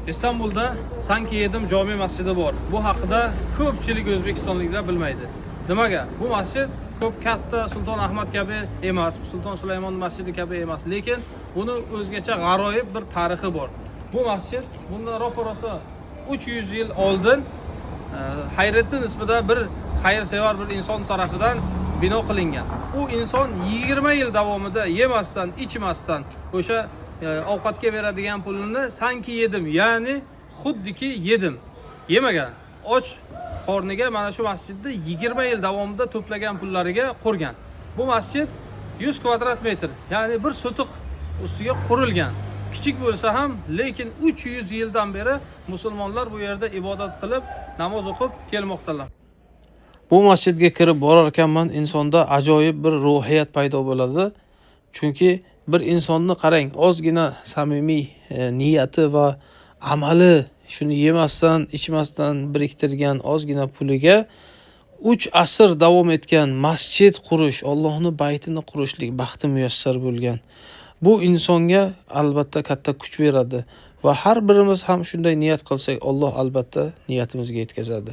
Istanbulda Sanki Yedim jome masjidi bor. Bu haqida ko'pchilik o'zbekistonliklar bilmaydi. Nimaga? Bu masjid ko'p katta Sulton Ahmad kabi emas, Sulton Sulaymon masjidi kabi emas, lekin buni o'zgacha g'aroyib bir tarixi bor. Bu masjid bundan ro'parasi 300 yil oldin Hayriddin ismida bir xayrsevar bir inson tarafidan bino qilingan. U inson 20 yil davomida yemasdan, ichmasdan o'sha ovqatga beradigan pulini sanki yedim, ya'ni xuddiki yedim, yemagan. Och qorniga mana shu masjidda 20 yil davomida to'plagan pullariga qurgan. Bu masjid 100 kvadrat metr, ya'ni bir sotuq ustiga qurilgan. Kichik bo'lsa ham, lekin 300 yildan beri musulmonlar bu yerda ibodat qilib, namoz o'qib kelmoqdalar. Bu masjidga kirib borar ekanman, insonda ajoyib bir ruhiyat paydo bo'ladi. Chunki bir insonni qarang, ozgina samimiy niyati va amali, shuni yemasdan, ichmasdan biriktirgan ozgina puliga 3 asr davom etgan masjid qurish, Allohning baytini qurishlik baxti muyassar bo'lgan. Bu insonga albatta katta kuch beradi va har birimiz ham shunday niyat qilsak, Alloh albatta niyatimizga yetkazadi.